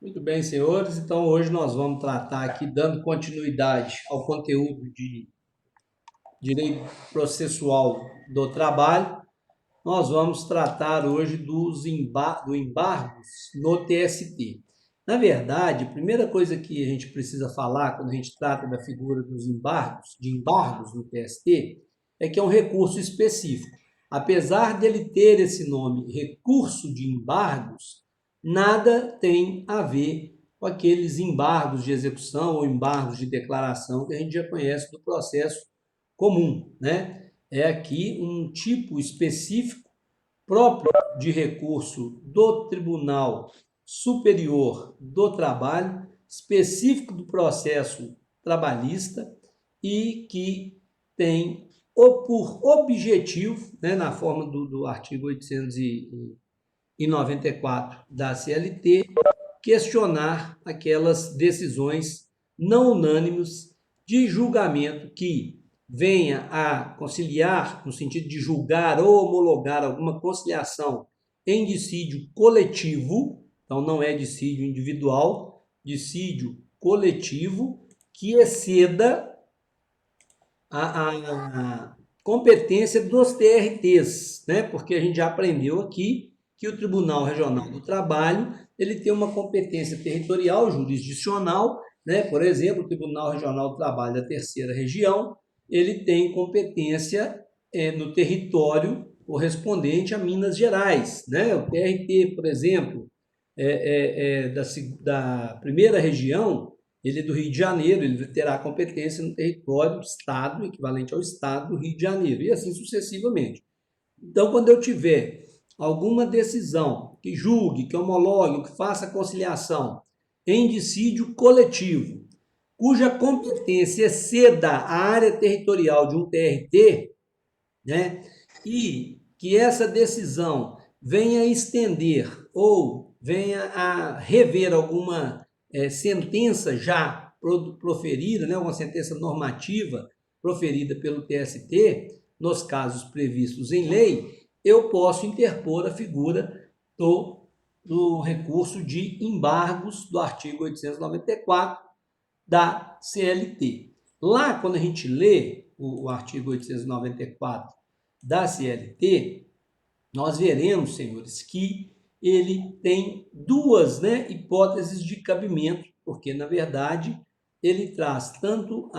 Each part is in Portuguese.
Muito bem, senhores. Então, hoje nós vamos tratar aqui, dando continuidade ao conteúdo de direito processual do trabalho, nós vamos tratar hoje do embargos no TST. Na verdade, a primeira coisa que a gente precisa falar quando a gente trata da figura dos embargos, de embargos no TST, é que é um recurso específico. Apesar dele ter esse nome, recurso de embargos, nada tem a ver com aqueles embargos de execução ou embargos de declaração que a gente já conhece do processo comum, né? É aqui um tipo específico próprio de recurso do Tribunal Superior do Trabalho, específico do processo trabalhista e que tem por objetivo, né, na forma do artigo 894 da CLT, questionar aquelas decisões não unânimes de julgamento que venha a conciliar, no sentido de julgar ou homologar alguma conciliação em dissídio coletivo, então não é dissídio individual, dissídio coletivo, que exceda a competência dos TRTs, né? Porque a gente já aprendeu aqui que o Tribunal Regional do Trabalho ele tem uma competência territorial, jurisdicional, né? Por exemplo, o Tribunal Regional do Trabalho da Terceira Região, ele tem competência no território correspondente a Minas Gerais, né? O TRT, por exemplo, da primeira região, ele é do Rio de Janeiro, ele terá competência no território do Estado, equivalente ao Estado do Rio de Janeiro, e assim sucessivamente. Então, quando eu tiver alguma decisão que julgue, que homologue, que faça conciliação em dissídio coletivo, cuja competência exceda a área territorial de um TRT, né, e que essa decisão venha a estender ou venha a rever alguma sentença já proferida, né, uma sentença normativa proferida pelo TST, nos casos previstos em lei, eu posso interpor a figura do recurso de embargos do artigo 894 da CLT. Lá, quando a gente lê o artigo 894 da CLT, nós veremos, senhores, que ele tem duas, né, hipóteses de cabimento, porque, na verdade, ele traz tanto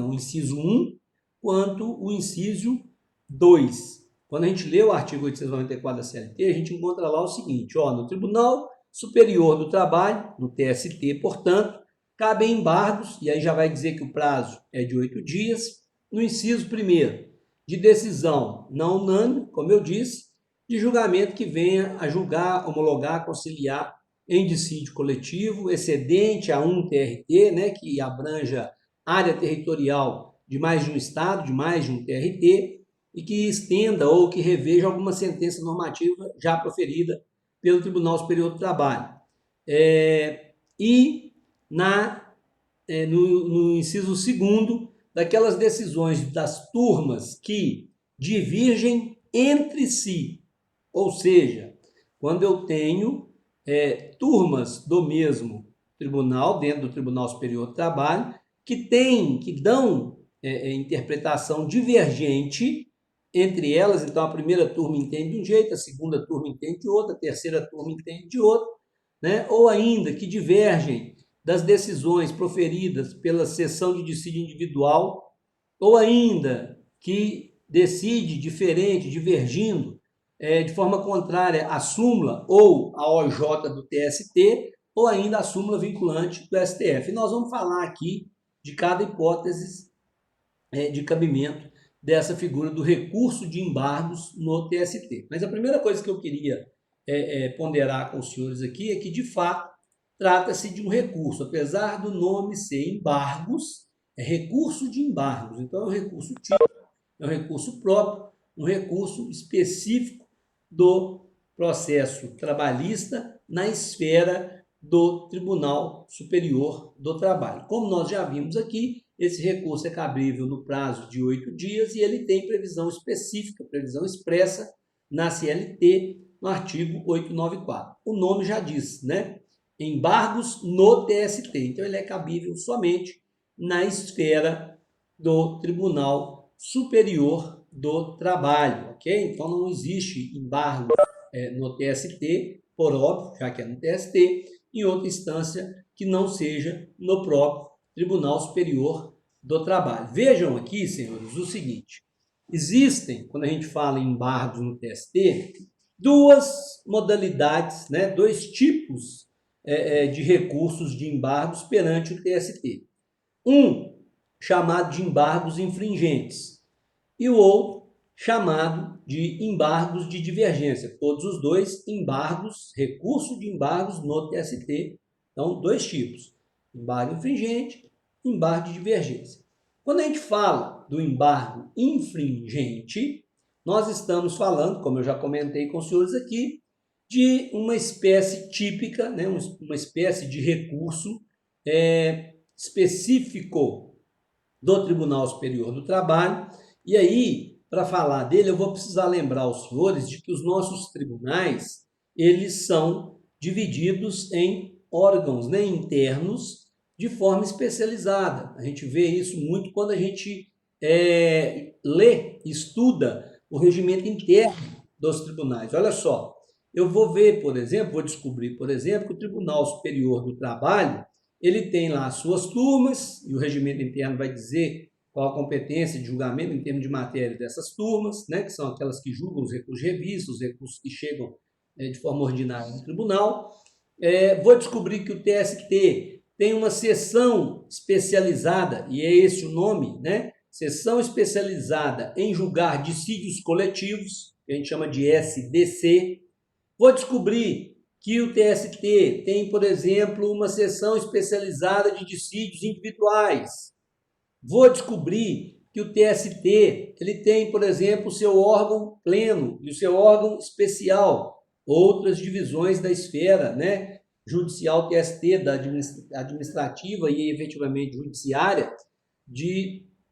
o inciso 1, quanto o inciso 2. Quando a gente lê o artigo 894 da CLT, a gente encontra lá o seguinte, ó, no Tribunal Superior do Trabalho, no TST, portanto, cabem embargos, e aí já vai dizer que o prazo é de 8 dias, no inciso 1º, de decisão não unânime, como eu disse, de julgamento que venha a julgar, homologar, conciliar em dissídio coletivo, excedente a um TRT, né, que abranja área territorial de mais de um estado, de mais de um TRT, e que estenda ou que reveja alguma sentença normativa já proferida pelo Tribunal Superior do Trabalho. E no inciso 2º, daquelas decisões das turmas que divergem entre si. Ou seja, quando eu tenho turmas do mesmo tribunal, dentro do Tribunal Superior do Trabalho, que dão interpretação divergente entre elas, então a primeira turma entende de um jeito, a segunda turma entende de outro, a terceira turma entende de outro, né? Ou ainda que divergem das decisões proferidas pela sessão de dissídio individual, ou ainda que decide diferente, divergindo de forma contrária à súmula ou à OJ do TST, ou ainda à súmula vinculante do STF. E nós vamos falar aqui de cada hipótese de cabimento dessa figura do recurso de embargos no TST. Mas a primeira coisa que eu queria ponderar com os senhores aqui é que, de fato, trata-se de um recurso. Apesar do nome ser embargos, é recurso de embargos. Então, é um recurso típico, é um recurso próprio, um recurso específico do processo trabalhista na esfera do Tribunal Superior do Trabalho. Como nós já vimos aqui, esse recurso é cabível no prazo de 8 dias e ele tem previsão específica, previsão expressa na CLT. no artigo 894. O nome já diz, né? Embargos no TST. Então, ele é cabível somente na esfera do Tribunal Superior do Trabalho, ok? Então, não existe embargo no TST, por óbvio, já que é no TST, em outra instância que não seja no próprio Tribunal Superior do Trabalho. Vejam aqui, senhores, o seguinte. Existem, quando a gente fala em embargos no TST, duas modalidades, né, dois tipos de recursos de embargos perante o TST. Um chamado de embargos infringentes e o outro chamado de embargos de divergência. Todos os dois embargos, recurso de embargos no TST. Então, dois tipos, embargo infringente e embargo de divergência. Quando a gente fala do embargo infringente, nós estamos falando, como eu já comentei com os senhores aqui, de uma espécie típica, né, uma espécie de recurso específico do Tribunal Superior do Trabalho. E aí, para falar dele, eu vou precisar lembrar aos senhores de que os nossos tribunais, eles são divididos em órgãos, né, internos, de forma especializada. A gente vê isso muito quando a gente lê, estuda o regimento interno dos tribunais. Olha só, eu vou ver, por exemplo, vou descobrir, por exemplo, que o Tribunal Superior do Trabalho, ele tem lá as suas turmas, e o regimento interno vai dizer qual a competência de julgamento em termos de matéria dessas turmas, né, que são aquelas que julgam os recursos de revista, os recursos que chegam de forma ordinária no tribunal. Vou descobrir que o TST tem uma seção especializada, e é esse o nome, né? Seção especializada em julgar dissídios coletivos, que a gente chama de SDC. Vou descobrir que o TST tem, por exemplo, uma seção especializada de dissídios individuais. Vou descobrir que o TST ele tem, por exemplo, o seu órgão pleno e o seu órgão especial, outras divisões da esfera, né, judicial TST, da administrativa e efetivamente judiciária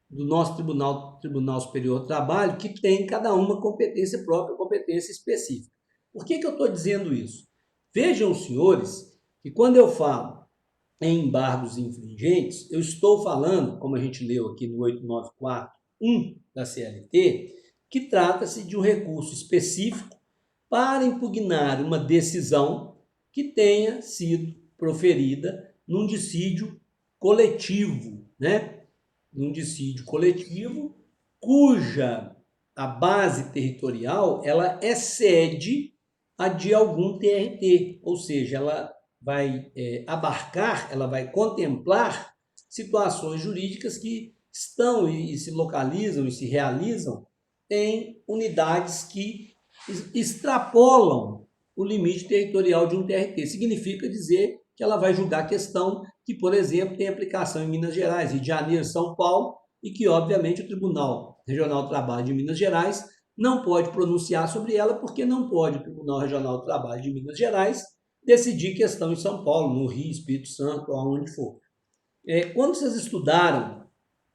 do nosso Tribunal Superior do Trabalho, que tem cada uma competência própria, competência específica. Por que eu estou dizendo isso? Vejam, senhores, que quando eu falo em embargos infringentes, eu estou falando, como a gente leu aqui no 894.1 da CLT, que trata-se de um recurso específico para impugnar uma decisão que tenha sido proferida num dissídio coletivo, né? Num dissídio coletivo cuja a base territorial ela excede a de algum TRT, ou seja, ela vai abarcar, ela vai contemplar situações jurídicas que estão e se localizam e se realizam em unidades que extrapolam o limite territorial de um TRT. Significa dizer que ela vai julgar a questão que, por exemplo, tem aplicação em Minas Gerais, Rio de Janeiro, São Paulo, e que, obviamente, o Tribunal Regional do Trabalho de Minas Gerais não pode pronunciar sobre ela, porque não pode o Tribunal Regional do Trabalho de Minas Gerais decidir questão em São Paulo, no Rio, Espírito Santo, ou aonde for. Quando vocês estudaram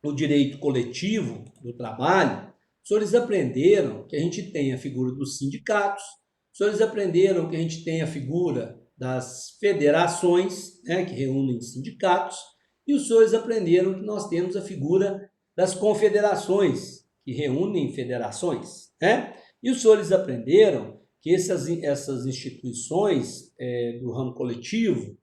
o direito coletivo do trabalho, os senhores aprenderam que a gente tem a figura dos sindicatos, os senhores aprenderam que a gente tem a figura das federações, né, que reúnem sindicatos, e os senhores aprenderam que nós temos a figura das confederações, que reúnem federações, né? E os senhores aprenderam que essas instituições do ramo coletivo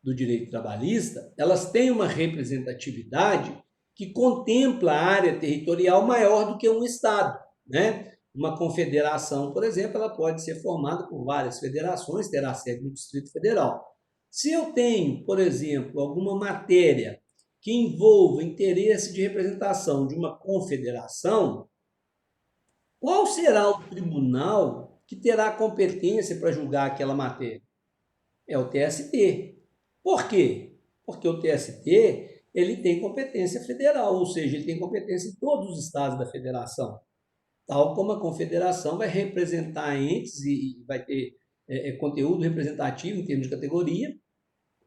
do direito trabalhista, elas têm uma representatividade que contempla a área territorial maior do que um estado, né? Uma confederação, por exemplo, ela pode ser formada por várias federações, terá sede no Distrito Federal. Se eu tenho, por exemplo, alguma matéria que envolva interesse de representação de uma confederação, qual será o tribunal que terá competência para julgar aquela matéria? É o TST. Por quê? Porque o TST ele tem competência federal, ou seja, ele tem competência em todos os estados da federação. Tal como a confederação vai representar entes e vai ter conteúdo representativo em termos de categoria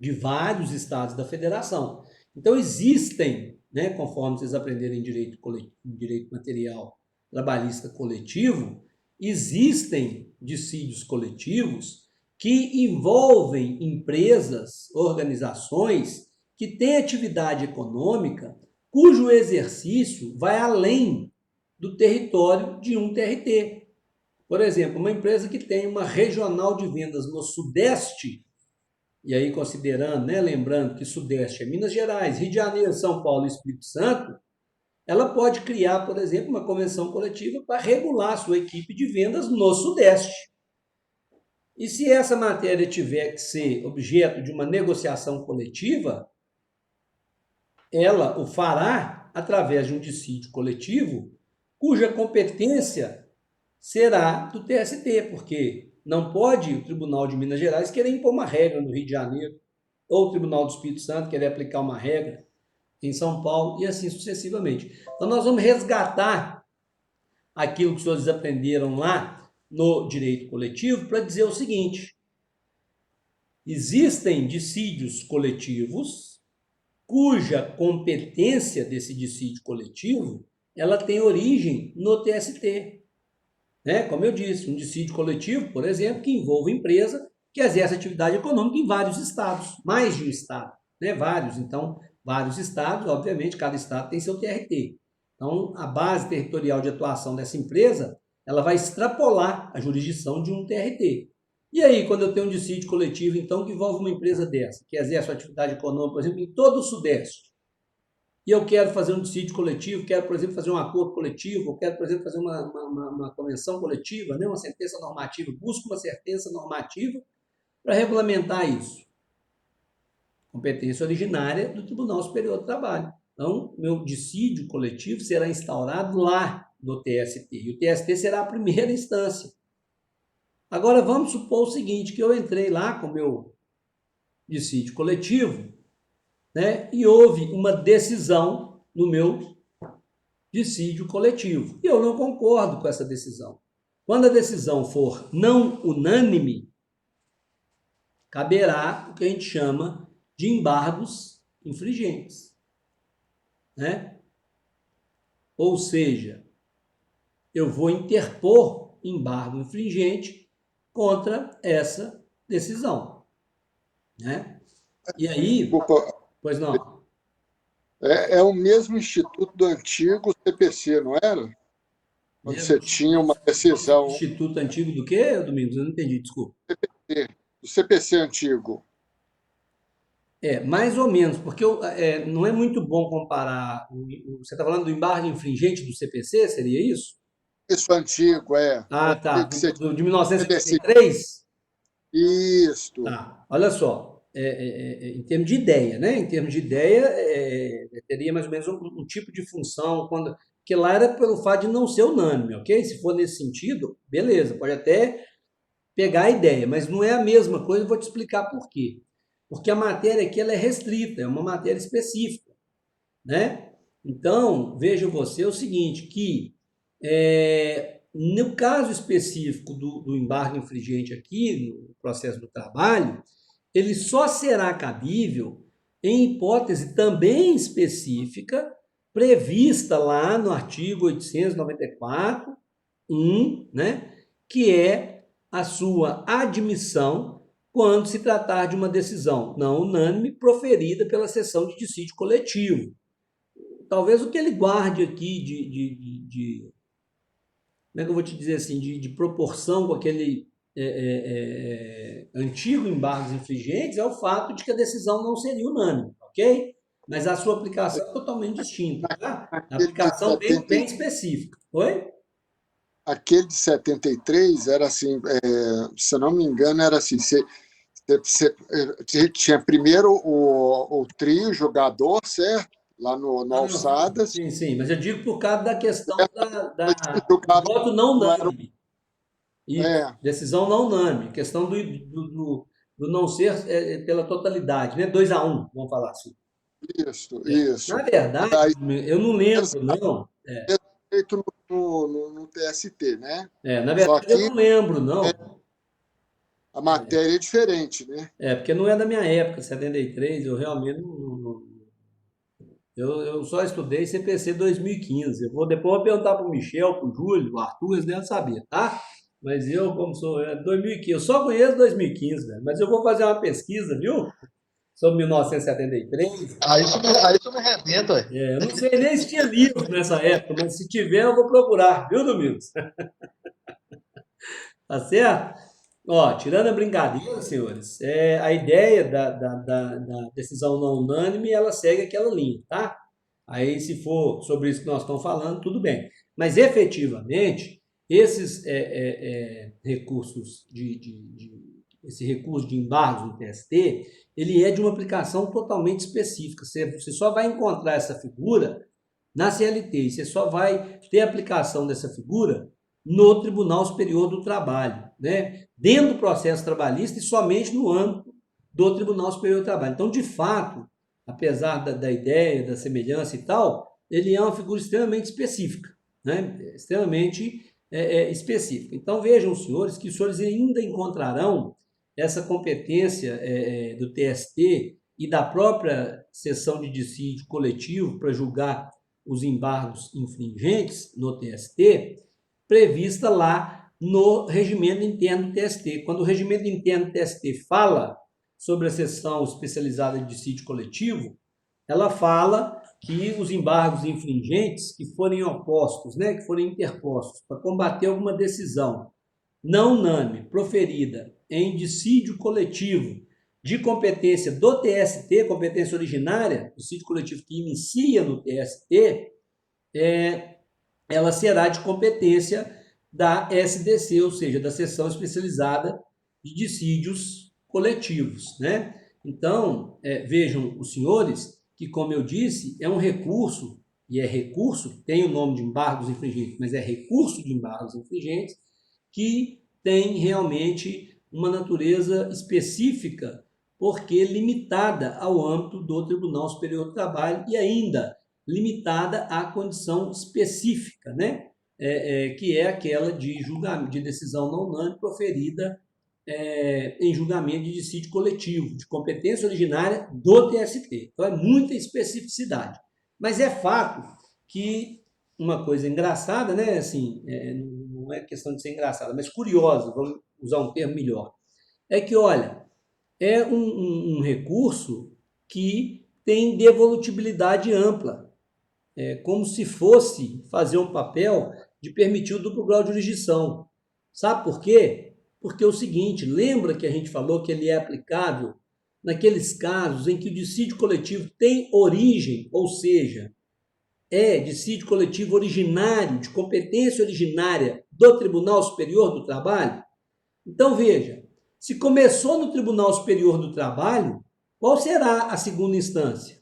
de vários estados da federação. Então, existem, né, conforme vocês aprenderem em direito material trabalhista coletivo, existem dissídios coletivos que envolvem empresas, organizações que têm atividade econômica cujo exercício vai além do território de um TRT. Por exemplo, uma empresa que tem uma regional de vendas no Sudeste, e aí considerando, né, lembrando que Sudeste é Minas Gerais, Rio de Janeiro, São Paulo e Espírito Santo, ela pode criar, por exemplo, uma convenção coletiva para regular a sua equipe de vendas no Sudeste. E se essa matéria tiver que ser objeto de uma negociação coletiva, ela o fará através de um dissídio coletivo, cuja competência será do TST, porque não pode o Tribunal de Minas Gerais querer impor uma regra no Rio de Janeiro, ou o Tribunal do Espírito Santo querer aplicar uma regra em São Paulo, e assim sucessivamente. Então, nós vamos resgatar aquilo que os senhores aprenderam lá no direito coletivo para dizer o seguinte: existem dissídios coletivos cuja competência desse dissídio coletivo ela tem origem no TST. Né? Como eu disse, um dissídio coletivo, por exemplo, que envolve empresa que exerce atividade econômica em vários estados, mais de um estado, né? Vários. Então, vários estados, obviamente, cada estado tem seu TRT. Então, a base territorial de atuação dessa empresa, ela vai extrapolar a jurisdição de um TRT. E aí, quando eu tenho um dissídio coletivo, então, que envolve uma empresa dessa, que exerce uma atividade econômica, por exemplo, em todo o Sudeste, e eu quero fazer um dissídio coletivo, quero, por exemplo, fazer um acordo coletivo, ou quero, por exemplo, fazer uma convenção coletiva, né? Uma sentença normativa, busco uma sentença normativa para regulamentar isso. Competência originária do Tribunal Superior do Trabalho. Então, meu dissídio coletivo será instaurado lá no TST, e o TST será a primeira instância. Agora, vamos supor o seguinte, que eu entrei lá com o meu dissídio coletivo, né, e houve uma decisão no meu dissídio coletivo. E eu não concordo com essa decisão. Quando a decisão for não unânime, caberá o que a gente chama de embargos infringentes. Né? Ou seja, eu vou interpor embargo infringente contra essa decisão. Né? E aí... Desculpa, Pois não. é o mesmo instituto do antigo CPC, não era? Quando você tinha uma decisão Instituto antigo do quê, Domingos? Eu não entendi, desculpa. do CPC antigo. Mais ou menos, porque não é muito bom comparar. Você está falando do embargo infringente do CPC, seria isso? Isso antigo, é. Ah, tá. Que você De 1953? Isso. Tá. Olha só, em termos de ideia, né? Em termos de ideia, teria mais ou menos um tipo de função, que lá era pelo fato de não ser unânime, ok? Se for nesse sentido, beleza, pode até pegar a ideia, mas não é a mesma coisa, eu vou te explicar por quê. Porque a matéria aqui ela é restrita, é uma matéria específica, né? Então, veja você o seguinte, que no caso específico do embargo infringente aqui, no processo do trabalho, ele só será cabível em hipótese também específica, prevista lá no artigo 894, 1, né? Que é a sua admissão quando se tratar de uma decisão não unânime proferida pela sessão de dissídio coletivo. Talvez o que ele guarde aqui como é que eu vou te dizer assim, de proporção com aquele antigo embargos infringentes é o fato de que a decisão não seria unânime, ok? Mas a sua aplicação é totalmente distinta, tá? A aplicação bem específica. Oi? Aquele de 73 era assim, se eu não me engano, era assim, você tinha primeiro o trio jogador, certo? Lá no Alçadas. Sim, mas eu digo por causa da questão do voto não unânime. Decisão não unânime, questão do não ser pela totalidade, né? 2-1, vamos falar assim. Isso. Na verdade, eu não lembro, não. Feito no TST, né? Na verdade, eu não lembro, não. A matéria é diferente, né? Porque não é da minha época, 73, eu realmente não. Eu só estudei CPC 2015. Depois vou perguntar para o Michel, para o Júlio, o Arthur, eles devem saber, tá? Mas eu, como sou, 2015, eu só conheço 2015, velho. Mas eu vou fazer uma pesquisa, viu? Sobre 1973. Aí tu me arrebenta, ué. Eu não sei nem se tinha livro nessa época, mas se tiver, eu vou procurar, viu, Domingos? Tá certo? Ó, tirando a brincadeira, senhores, a ideia da decisão não unânime, ela segue aquela linha, tá? Aí, se for sobre isso que nós estamos falando, tudo bem. Mas, efetivamente, esses recursos esse recurso de embargos no TST, ele é de uma aplicação totalmente específica. Você só vai encontrar essa figura na CLT, e você só vai ter aplicação dessa figura no Tribunal Superior do Trabalho, né? Dentro do processo trabalhista e somente no âmbito do Tribunal Superior do Trabalho. Então, de fato, apesar da ideia, da semelhança e tal, ele é uma figura extremamente específica, né? Extremamente específica. Então, vejam, senhores, que os senhores ainda encontrarão essa competência do TST e da própria sessão de dissídio coletivo para julgar os embargos infringentes no TST, prevista lá no regimento interno do TST. Quando o regimento interno do TST fala sobre a sessão especializada de dissídio coletivo, ela fala que os embargos infringentes que forem opostos, né, que forem interpostos para combater alguma decisão não unânime proferida em dissídio coletivo de competência do TST, competência originária, dissídio coletivo que inicia no TST, ela será de competência da SDC, ou seja, da Seção Especializada de Dissídios Coletivos, né? Então, vejam os senhores que, como eu disse, é um recurso, e é recurso, tem o nome de embargos infringentes, mas é recurso de embargos infringentes, que tem realmente uma natureza específica, porque limitada ao âmbito do Tribunal Superior do Trabalho e ainda limitada à condição específica, né? Que é aquela de julgamento, de decisão não unânime proferida em julgamento de dissídio coletivo, de competência originária do TST. Então, é muita especificidade. Mas é fato que uma coisa engraçada, né? Assim, não é questão de ser engraçada, mas curiosa, vamos usar um termo melhor, é que, olha, é um recurso que tem devolutibilidade ampla, como se fosse fazer um papel de permitir o duplo grau de jurisdição. Sabe por quê? Porque é o seguinte, lembra que a gente falou que ele é aplicável naqueles casos em que o dissídio coletivo tem origem, ou seja, dissídio coletivo originário, de competência originária do Tribunal Superior do Trabalho? Então, veja, se começou no Tribunal Superior do Trabalho, qual será a segunda instância?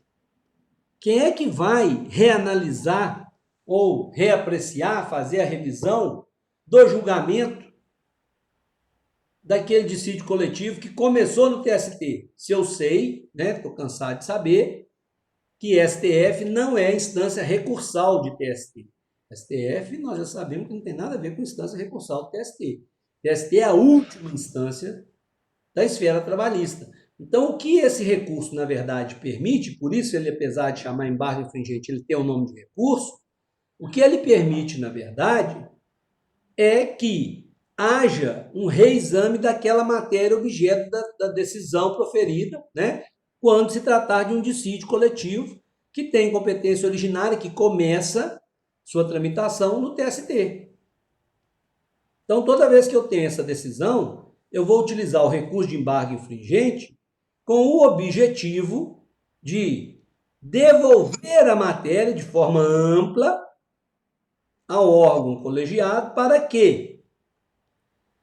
Quem é que vai reanalisar ou reapreciar, fazer a revisão do julgamento daquele dissídio coletivo que começou no TST? Se eu sei, né, estou cansado de saber, que STF não é instância recursal de TST. STF, nós já sabemos que não tem nada a ver com instância recursal do TST. TST é a última instância da esfera trabalhista. Então, o que esse recurso, na verdade, permite, por isso ele, apesar de chamar embargo infringente, ele tem o nome de recurso, o que ele permite, na verdade, é que haja um reexame daquela matéria objeto da decisão proferida, né, quando se tratar de um dissídio coletivo que tem competência originária, que começa sua tramitação no TST. Então, toda vez que eu tenho essa decisão, eu vou utilizar o recurso de embargo infringente com o objetivo de devolver a matéria de forma ampla ao órgão colegiado para que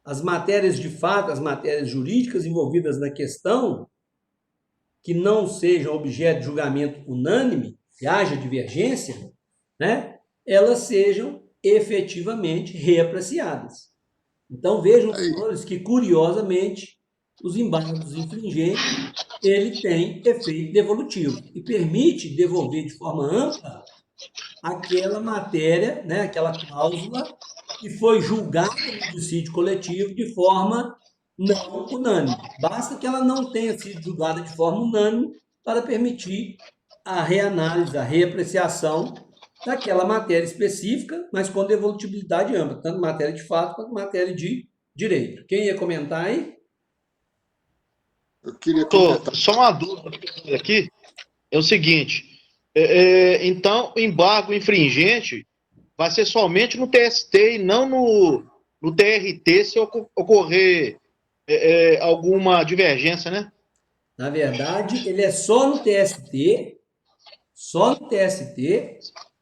as matérias de fato, as matérias jurídicas envolvidas na questão, que não sejam objeto de julgamento unânime, que haja divergência, né, elas sejam efetivamente reapreciadas. Então, vejam, senhores, que, curiosamente, os embargos infringentes, ele tem efeito devolutivo e permite devolver de forma ampla aquela matéria, né, aquela cláusula que foi julgada no dissídio coletivo de forma não unânime. Basta que ela não tenha sido julgada de forma unânime para permitir a reanálise, a reapreciação daquela matéria específica, mas com devolutibilidade ampla, tanto matéria de fato quanto matéria de direito. Quem ia comentar aí? Eu queria comentar. Só uma dúvida aqui, é o seguinte, então o embargo infringente vai ser somente no TST e não no TRT se ocorrer alguma divergência, né? Na verdade, ele é só no TST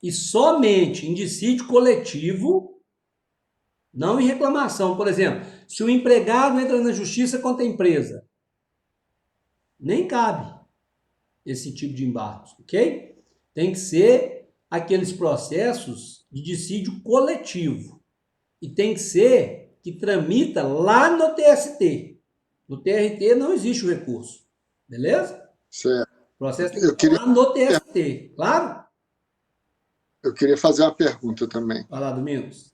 e somente em dissídio coletivo, não em reclamação. Por exemplo, se o empregado entra na justiça contra a empresa, nem cabe esse tipo de embargos, ok? Tem que ser aqueles processos de dissídio coletivo. E tem que ser que tramita lá no TST. No TRT não existe o recurso. Beleza? Certo. O processo tem que Eu estar queria, lá no TST. Claro? eu queria fazer uma pergunta também. Vai lá, Domingos.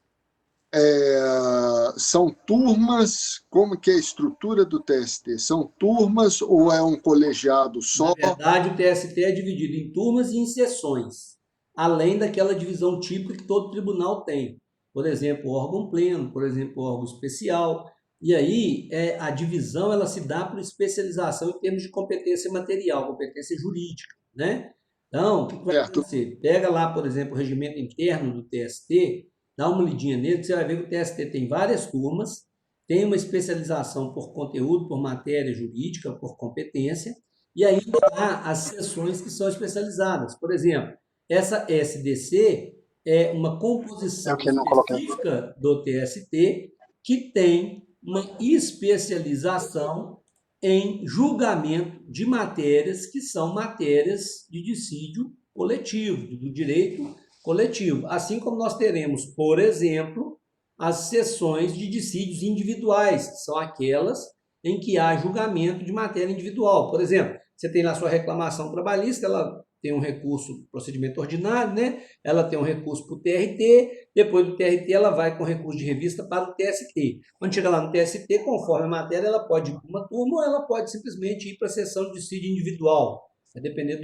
São turmas, como que é a estrutura do TST? São turmas ou é um colegiado Na só? verdade, o TST é dividido em turmas e em sessões, além daquela divisão típica que todo tribunal tem. Por exemplo, órgão pleno, por exemplo, órgão especial. E aí, a divisão ela se dá por especialização em termos de competência material, competência jurídica, né? Então, o que vai Certo. acontecer? Pega lá, por exemplo, o regimento interno do TST, dá uma lidinha nele, que você vai ver que o TST tem várias turmas, tem uma especialização por conteúdo, por matéria jurídica, por competência, e ainda há as sessões que são especializadas. Por exemplo, essa SDC é uma É composição o que não coloquei. específica do TST que tem uma especialização em julgamento de matérias que são matérias de dissídio coletivo, do direito coletivo. Assim como nós teremos, por exemplo, as sessões de dissídios individuais, que são aquelas em que há julgamento de matéria individual. Por exemplo, você tem lá sua reclamação trabalhista, ela tem um recurso, procedimento ordinário, né? Ela tem um recurso para o TRT, depois do TRT ela vai com recurso de revista para o TST. Quando chega lá no TST, conforme a matéria, ela pode ir para uma turma ou ela pode simplesmente ir para a sessão de dissídio individual, vai depender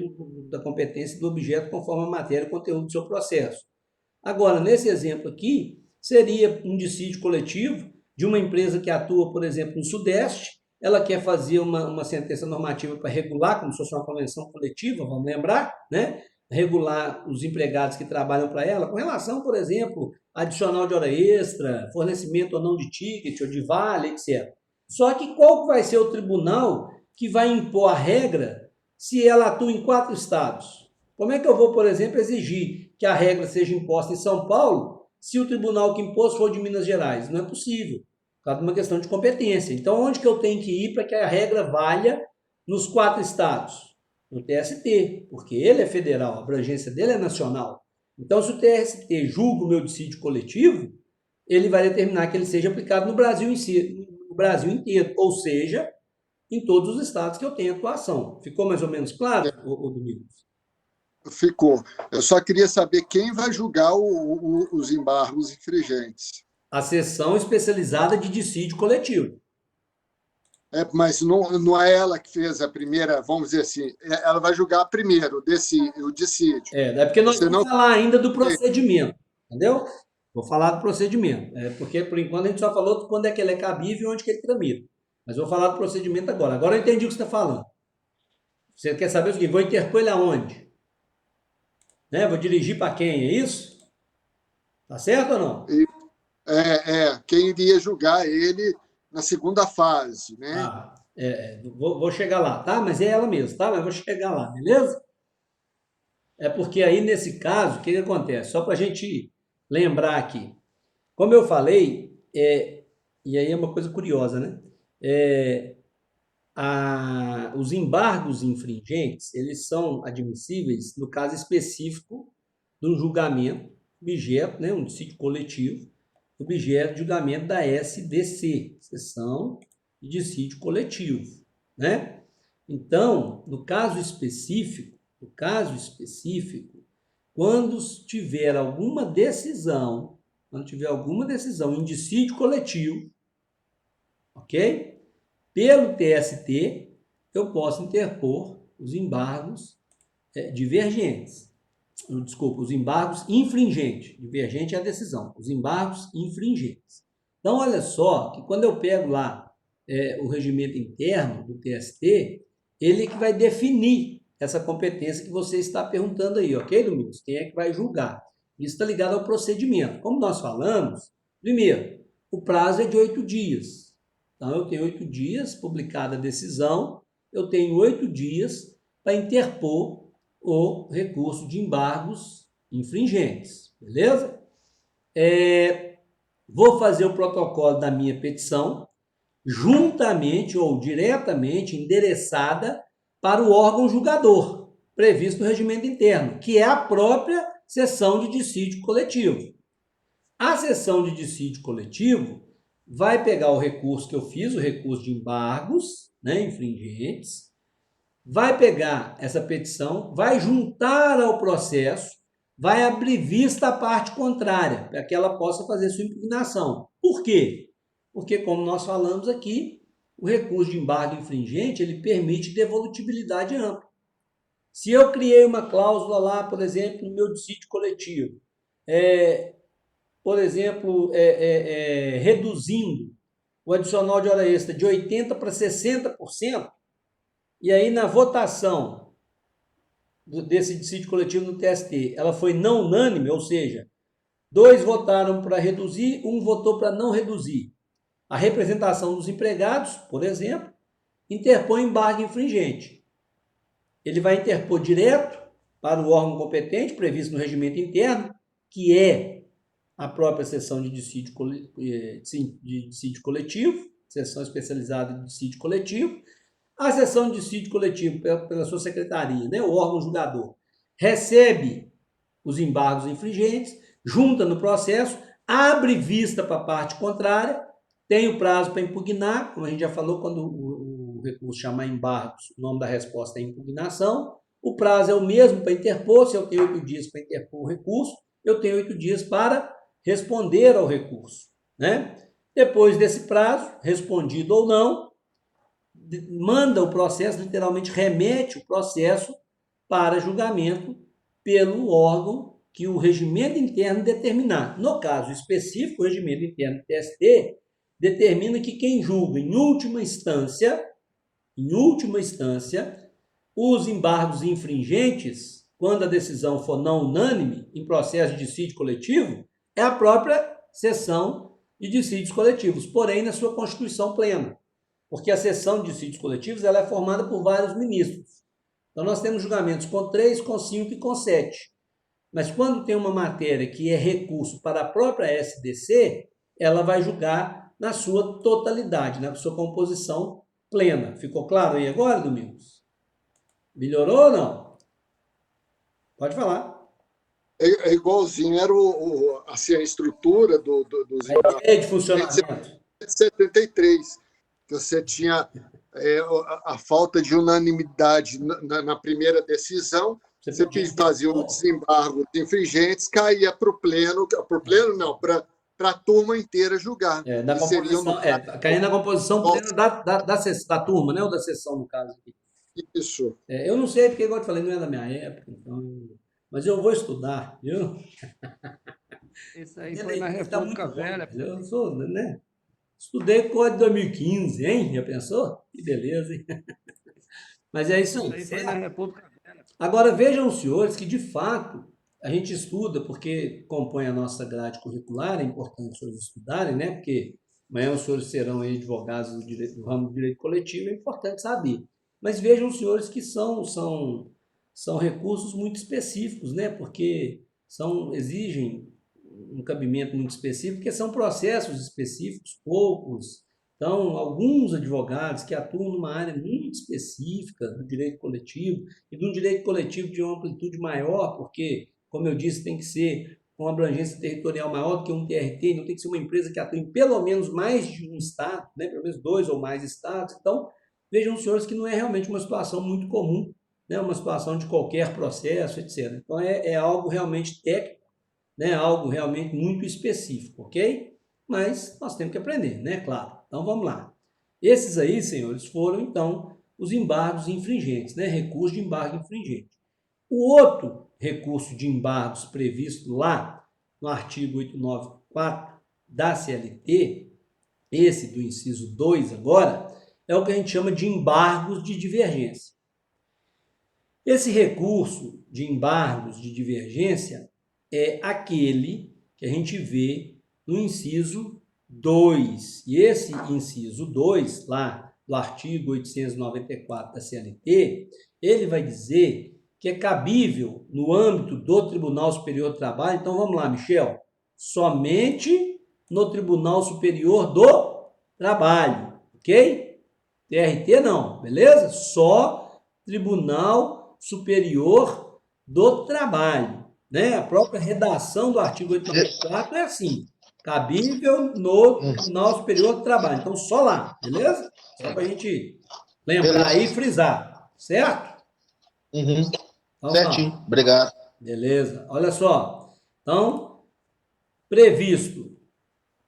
da competência do objeto conforme a matéria e o conteúdo do seu processo. Agora, nesse exemplo aqui, seria um dissídio coletivo de uma empresa que atua, por exemplo, no Sudeste, ela quer fazer uma sentença normativa para regular, como se fosse uma convenção coletiva, vamos lembrar, né? Regular os empregados que trabalham para ela, com relação, por exemplo, adicional de hora extra, fornecimento ou não de ticket ou de vale, etc. Só que qual vai ser o tribunal que vai impor a regra se ela atua em 4 estados? Como é que eu vou, por exemplo, exigir que a regra seja imposta em São Paulo se o tribunal que impôs for de Minas Gerais? Não é possível, por causa de uma questão de competência. Então, onde que eu tenho que ir para que a regra valha nos 4 estados? No TST, porque ele é federal, a abrangência dele é nacional. Então, se o TST julga o meu dissídio coletivo, ele vai determinar que ele seja aplicado no Brasil no Brasil inteiro, ou seja, em todos os estados que eu tenho atuação. Ficou mais ou menos claro, Domingos? Ficou. Eu só queria saber quem vai julgar os embargos infringentes. A seção especializada de dissídio coletivo. Mas não é ela que fez a primeira, vamos dizer assim, ela vai julgar primeiro o dissídio. É porque nós Você vamos não... falar ainda do procedimento, entendeu? Vou falar do procedimento, porque por enquanto a gente só falou quando é que ele é cabível e onde que ele tramita. Mas vou falar do procedimento agora. Agora eu entendi o que você está falando. Você quer saber o seguinte, vou interpor ele aonde? Né? Vou dirigir para quem, é isso? Tá certo ou não? Quem iria julgar ele na segunda fase, né? Ah, vou chegar lá, tá? Mas é ela mesmo, tá? Mas vou chegar lá, beleza? É porque aí, nesse caso, o que acontece? Só para a gente lembrar aqui. Como eu falei, e aí é uma coisa curiosa, né? Os embargos infringentes, eles são admissíveis no caso específico de um julgamento, objeto, né, um dissídio coletivo, objeto de julgamento da SDC, Seção de Dissídio Coletivo, né? Então, no caso específico, quando tiver alguma decisão em dissídio coletivo, ok? Pelo TST, eu posso interpor os embargos divergentes. desculpa, os embargos infringentes. Divergente é a decisão, os embargos infringentes. Então, olha só, que quando eu pego lá o regimento interno do TST, ele é que vai definir essa competência que você está perguntando aí, ok, Domingos? Quem é que vai julgar? Isso está ligado ao procedimento. Como nós falamos, primeiro, o prazo é de 8 dias. Então, eu tenho 8 dias, publicada a decisão, eu tenho 8 dias para interpor o recurso de embargos infringentes, beleza? Vou fazer o protocolo da minha petição, juntamente ou diretamente endereçada para o órgão julgador, previsto no regimento interno, que é a própria seção de dissídio coletivo. A seção de dissídio coletivo vai pegar o recurso que eu fiz, o recurso de embargos, né, infringentes, vai pegar essa petição, vai juntar ao processo, vai abrir vista à parte contrária, para que ela possa fazer sua impugnação. Por quê? Porque, como nós falamos aqui, o recurso de embargo infringente, ele permite devolutibilidade ampla. Se eu criei uma cláusula lá, por exemplo, no meu dissídio coletivo, por exemplo, reduzindo o adicional de hora extra de 80% para 60%, e aí na votação desse dissídio coletivo no TST, ela foi não unânime, ou seja, 2 votaram para reduzir, 1 votou para não reduzir. A representação dos empregados, por exemplo, interpõe embargo infringente. Ele vai interpor direto para o órgão competente, previsto no regimento interno, que é a própria seção de dissídio coletivo, seção especializada de dissídio coletivo. A seção de dissídio coletivo, pela sua secretaria, né, o órgão julgador, recebe os embargos infringentes, junta no processo, abre vista para a parte contrária, tem o prazo para impugnar, como a gente já falou, quando o recurso chamar embargos, o nome da resposta é impugnação. O prazo é o mesmo para interpor, se eu tenho 8 dias para interpor o recurso, eu tenho 8 dias para responder ao recurso, né? Depois desse prazo, respondido ou não, manda o processo, literalmente remete o processo para julgamento pelo órgão que o regimento interno determinar. No caso específico, o regimento interno do TST determina que quem julga em última instância, os embargos infringentes, quando a decisão for não unânime em processo de dissídio coletivo, é a própria seção de dissídios coletivos, porém na sua constituição plena. Porque a seção de dissídios coletivos ela é formada por vários ministros. Então, nós temos julgamentos com 3, com 5 e com 7. Mas quando tem uma matéria que é recurso para a própria SDC, ela vai julgar na sua totalidade, na sua composição plena. Ficou claro aí agora, Domingos? Melhorou ou não? Pode falar. É igualzinho, era assim, a estrutura dos A ideia de funcionamento. 73, que você tinha a falta de unanimidade na primeira decisão, você fazia o desembargo de infringentes, caía para o pleno não, para a turma inteira julgar. Caía na composição plena da turma, né? Ou da sessão, no caso. Isso. Eu não sei, porque, igual eu te falei, não é da minha época, então... Mas eu vou estudar, viu? Isso aí foi na República Velha. Eu sou, né? Estudei Código de 2015, hein? Já pensou? Que beleza, hein? Mas é isso aí. Isso aí foi na República Velha. Agora, vejam os senhores que, de fato, a gente estuda porque compõe a nossa grade curricular, é importante os senhores estudarem, né? Porque amanhã os senhores serão aí advogados do ramo do direito coletivo, é importante saber. Mas vejam os senhores que são recursos muito específicos, né? Porque exigem um cabimento muito específico, porque são processos específicos, poucos. Então, alguns advogados que atuam numa área muito específica do direito coletivo e de um direito coletivo de uma amplitude maior, porque, como eu disse, tem que ser com uma abrangência territorial maior do que um TRT, não tem que ser uma empresa que atua em pelo menos mais de um estado, né? Pelo menos 2 ou mais estados. Então, vejam, senhores, que não é realmente uma situação muito comum, né? Uma situação de qualquer processo, etc. Então, é algo realmente técnico, né? Algo realmente muito específico, ok? Mas nós temos que aprender, né? Claro. Então, vamos lá. Esses aí, senhores, foram, então, os embargos infringentes, né? Recurso de embargo infringente. O outro recurso de embargos previsto lá no artigo 894 da CLT, esse do inciso 2 agora, é o que a gente chama de embargos de divergência. Esse recurso de embargos de divergência é aquele que a gente vê no inciso 2. E esse inciso 2, lá do artigo 894 da CLT, ele vai dizer que é cabível no âmbito do Tribunal Superior do Trabalho. Então, vamos lá, Michel. Somente no Tribunal Superior do Trabalho, ok? TRT não, beleza? Só Tribunal Superior do Trabalho, né? A própria redação do artigo 894 é assim, cabível no Tribunal Superior do Trabalho. Então, só lá, beleza? Só para a gente lembrar aí e frisar, certo? Uhum. Então, Certinho, obrigado. Beleza, olha só. Então, previsto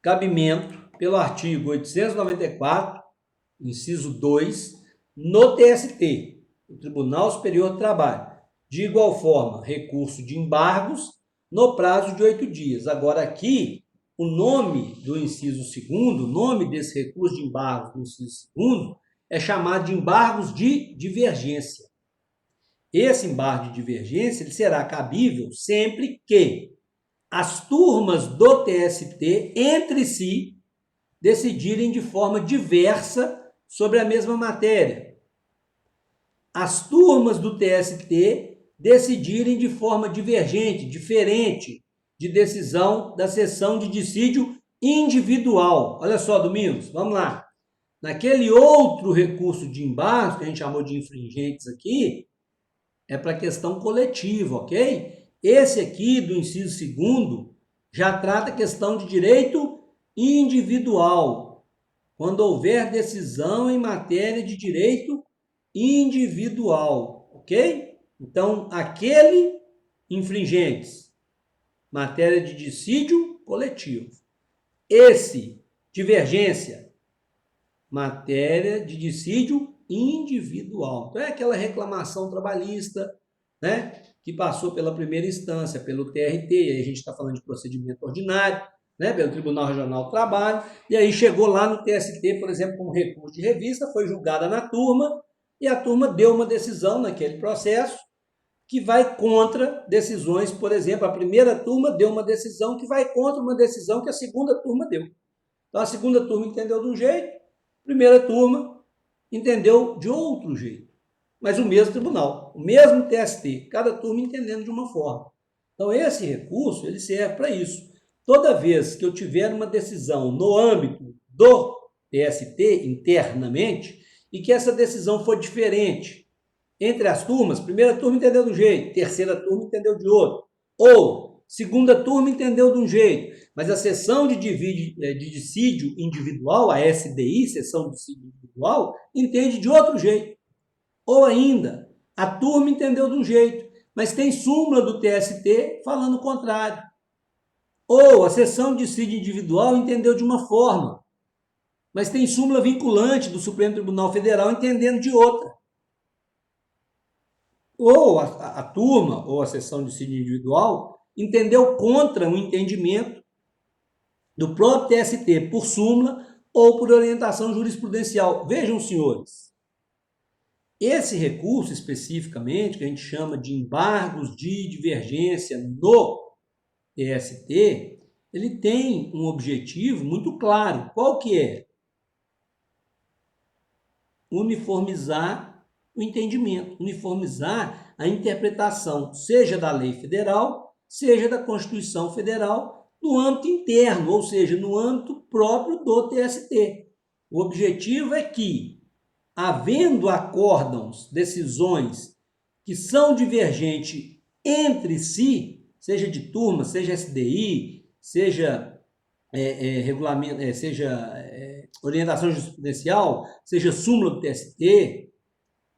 cabimento pelo artigo 894, inciso 2, no TST, o Tribunal Superior do Trabalho. De igual forma, recurso de embargos no prazo de 8 dias. Agora, aqui, o nome do inciso 2º, o nome desse recurso de embargos do inciso 2º, é chamado de embargos de divergência. Esse embargo de divergência ele será cabível sempre que as turmas do TST, entre si, decidirem de forma diversa sobre a mesma matéria. As turmas do TST decidirem de forma divergente, diferente de decisão da sessão de dissídio individual. Olha só, Domingos, vamos lá. Naquele outro recurso de embargo, que a gente chamou de infringentes aqui, é para questão coletiva, ok? Esse aqui, do inciso 2º, já trata a questão de direito individual, quando houver decisão em matéria de direito individual, ok? Então, aquele infringentes, matéria de dissídio coletivo. Esse, divergência, matéria de dissídio individual. Então, é aquela reclamação trabalhista, né, que passou pela primeira instância, pelo TRT, e aí a gente está falando de procedimento ordinário, né, pelo Tribunal Regional do Trabalho, e aí chegou lá no TST, por exemplo, com recurso de revista, foi julgada na turma, e a turma deu uma decisão naquele processo que vai contra decisões, por exemplo, a primeira turma deu uma decisão que vai contra uma decisão que a segunda turma deu. Então, a segunda turma entendeu de um jeito, a primeira turma entendeu de outro jeito, mas o mesmo tribunal, o mesmo TST, cada turma entendendo de uma forma. Então, esse recurso ele serve para isso. Toda vez que eu tiver uma decisão no âmbito do TST, internamente, e que essa decisão for diferente entre as turmas, primeira turma entendeu de um jeito, terceira turma entendeu de outro, ou segunda turma entendeu de um jeito, mas a sessão de dissídio individual, a SDI, sessão de dissídio individual, entende de outro jeito. Ou ainda, a turma entendeu de um jeito, mas tem súmula do TST falando o contrário. Ou a sessão de dissídio individual entendeu de uma forma, mas tem súmula vinculante do Supremo Tribunal Federal entendendo de outra. Ou a turma, ou a sessão de dissídio individual, entendeu contra o entendimento do próprio TST por súmula ou por orientação jurisprudencial. Vejam, senhores, esse recurso especificamente, que a gente chama de embargos de divergência no TST, ele tem um objetivo muito claro. Qual que é? Uniformizar o entendimento, uniformizar a interpretação, seja da lei federal, seja da Constituição Federal, no âmbito interno, ou seja, no âmbito próprio do TST. O objetivo é que, havendo acórdãos, decisões que são divergentes entre si, seja de turma, seja SDI, seja regulamento, seja orientação jurisprudencial, seja súmula do TST,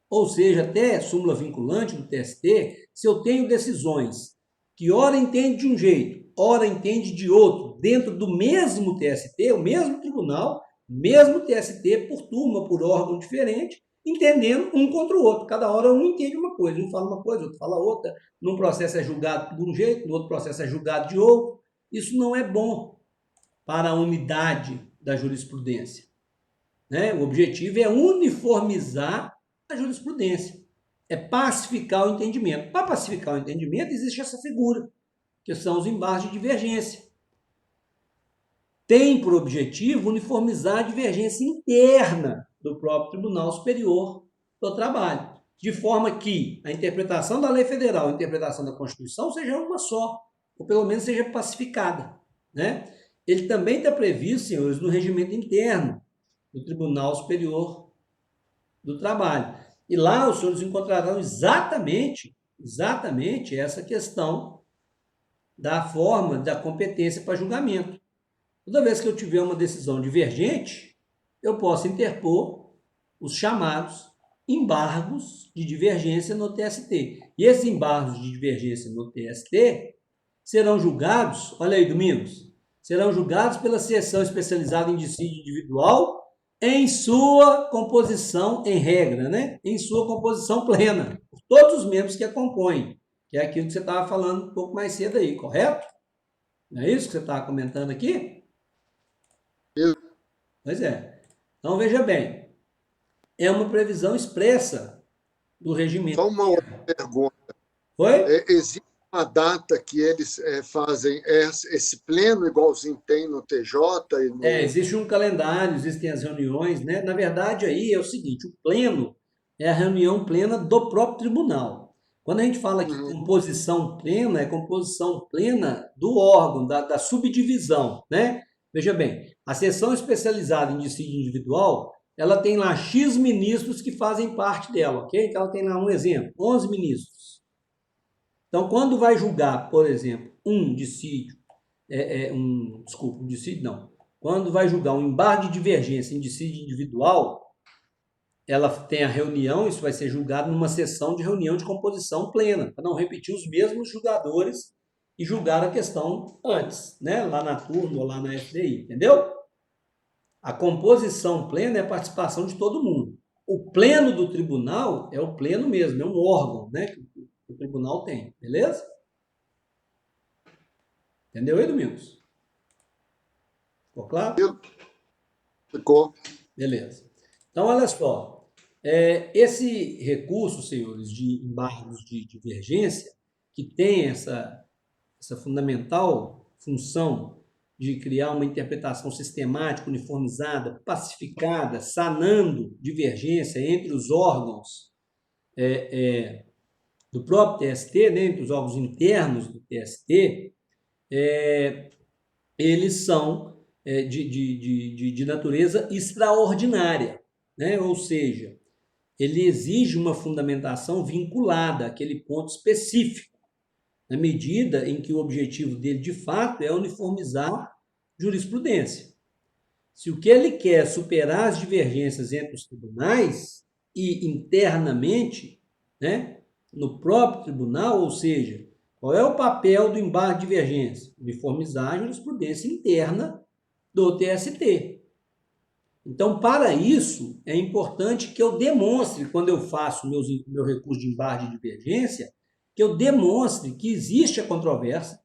ou seja, até súmula vinculante do TST, se eu tenho decisões que ora entende de um jeito, ora entende de outro, dentro do mesmo TST, o mesmo tribunal, mesmo TST, por turma, por órgão diferente, entendendo um contra o outro. Cada hora um entende uma coisa, um fala uma coisa, outro fala outra. Num processo é julgado de um jeito, no outro processo é julgado de outro. Isso não é bom para a unidade da jurisprudência, né? O objetivo é uniformizar a jurisprudência, é pacificar o entendimento. Para pacificar o entendimento, existe essa figura, que são os embargos de divergência. Tem por objetivo uniformizar a divergência interna do próprio Tribunal Superior do Trabalho, de forma que a interpretação da lei federal e a interpretação da Constituição seja uma só, ou pelo menos seja pacificada, né? Ele também está previsto, senhores, no regimento interno do Tribunal Superior do Trabalho. E lá os senhores encontrarão exatamente essa questão da forma, da competência para julgamento. Toda vez que eu tiver uma decisão divergente, eu posso interpor os chamados embargos de divergência no TST. E esses embargos de divergência no TST serão julgados, olha aí, Domingos, serão julgados pela seção especializada em dissídio individual em sua composição, em regra, né? Em sua composição plena, por todos os membros que a compõem, que é aquilo que você estava falando um pouco mais cedo aí, correto? Não é isso que você estava comentando aqui? Pois é. Então, veja bem, é uma previsão expressa do regimento. Só uma outra pergunta. Foi? Existe uma data que eles fazem esse pleno, igualzinho tem no TJ? Existe um calendário, existem as reuniões, né? Na verdade, aí é o seguinte, o pleno é a reunião plena do próprio tribunal. Quando a gente fala que composição plena, é composição plena do órgão, da subdivisão, né? Veja bem, a seção especializada em dissídio individual, ela tem lá X ministros que fazem parte dela, ok? Então, ela tem lá um exemplo, 11 ministros. Então, quando vai julgar, por exemplo, um dissídio, um dissídio não, quando vai julgar um embargo de divergência em dissídio individual, ela tem a reunião, isso vai ser julgado numa sessão de reunião de composição plena, para não repetir os mesmos julgadores e julgar a questão antes, né? Lá na turma ou lá na FDI, entendeu? A composição plena é a participação de todo mundo. O pleno do tribunal é o pleno mesmo, é um órgão, né, que o tribunal tem, beleza? Entendeu aí, Domingos? Ficou claro? Ficou. Beleza. Então, olha só. Esse recurso, senhores, de embargos de divergência, que tem essa fundamental função de criar uma interpretação sistemática, uniformizada, pacificada, sanando divergência entre os órgãos do próprio TST, né, entre os órgãos internos do TST, eles são de natureza extraordinária, né? Ou seja, ele exige uma fundamentação vinculada àquele ponto específico, na medida em que o objetivo dele, de fato, é uniformizar jurisprudência. Se o que ele quer é superar as divergências entre os tribunais e internamente, né, no próprio tribunal, ou seja, qual é o papel do embargo de divergência? Uniformizar a jurisprudência interna do TST. Então, para isso, é importante que eu demonstre, quando eu faço meu recurso de embargo de divergência, que eu demonstre que existe a controvérsia,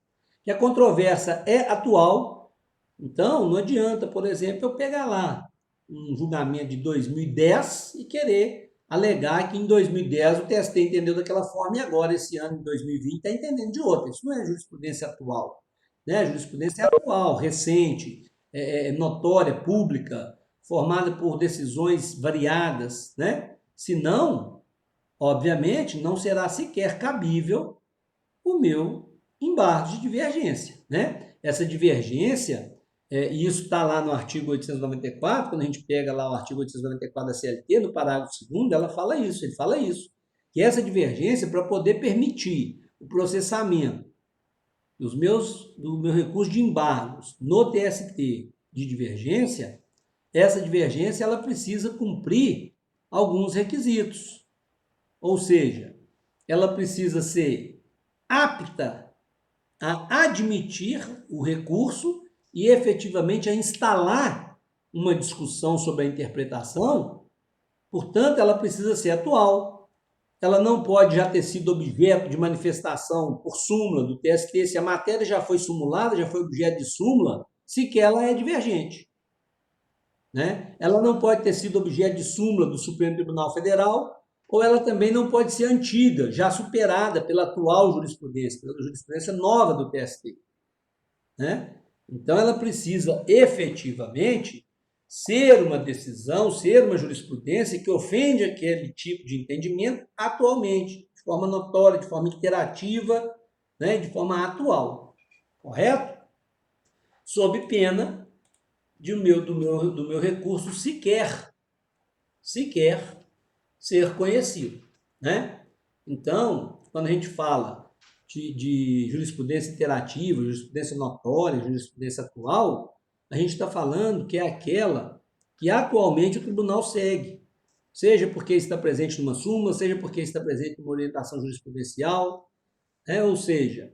que a controvérsia é atual. Então, não adianta, por exemplo, eu pegar lá um julgamento de 2010 e querer alegar que em 2010 o TST entendeu daquela forma e agora, esse ano, em 2020, está entendendo de outra. Isso não é jurisprudência atual, né? A jurisprudência é atual, recente, notória, pública, formada por decisões variadas, né? Senão, obviamente, não será sequer cabível o meu embargo de divergência, né? Essa divergência, e isso está lá no artigo 894, quando a gente pega lá o artigo 894 da CLT, no parágrafo 2º, ele fala isso, que essa divergência, para poder permitir o processamento do meu recurso de embargos no TST de divergência, essa divergência ela precisa cumprir alguns requisitos. Ou seja, ela precisa ser apta a admitir o recurso e efetivamente a instalar uma discussão sobre a interpretação Portanto, ela precisa ser atual. Ela não pode já ter sido objeto de manifestação por súmula do TST. Se a matéria já foi sumulada, já foi objeto de súmula, sequer ela é divergente. Né? Ela não pode ter sido objeto de súmula do Supremo Tribunal Federal, ou ela também não pode ser antiga, já superada pela atual jurisprudência, pela jurisprudência nova do TST. Né? Então, ela precisa efetivamente ser uma decisão, ser uma jurisprudência que ofende aquele tipo de entendimento atualmente, de forma notória, de forma interativa, né? De forma atual. Correto? Sob pena do meu recurso sequer ser conhecido. Né? Então, quando a gente fala de jurisprudência interativa, jurisprudência notória, jurisprudência atual, a gente está falando que é aquela que atualmente o tribunal segue, seja porque está presente numa súmula, seja porque está presente numa orientação jurisprudencial, né? Ou seja,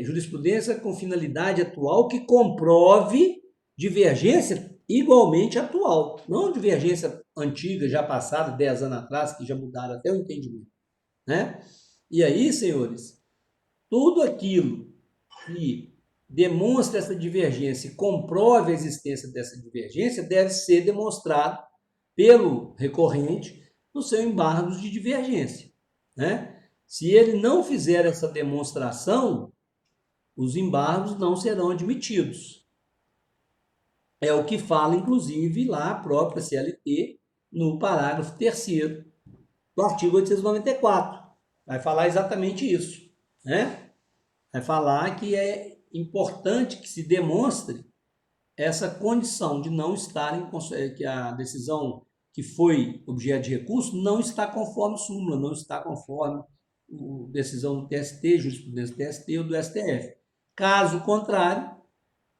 jurisprudência com finalidade atual que comprove divergência igualmente atual, não divergência antiga, já passada, 10 anos atrás, que já mudaram até o entendimento. Né? E aí, senhores, tudo aquilo que demonstra essa divergência e comprove a existência dessa divergência deve ser demonstrado pelo recorrente no seu embargo de divergência. Né? Se ele não fizer essa demonstração, os embargos não serão admitidos. É o que fala, inclusive, lá a própria CLT, no parágrafo 3º do artigo 894. Vai falar exatamente isso. Né? Vai falar que é importante que se demonstre essa condição de não estar que a decisão que foi objeto de recurso não está conforme súmula, não está conforme a decisão do TST, jurisprudência do TST ou do STF. Caso contrário,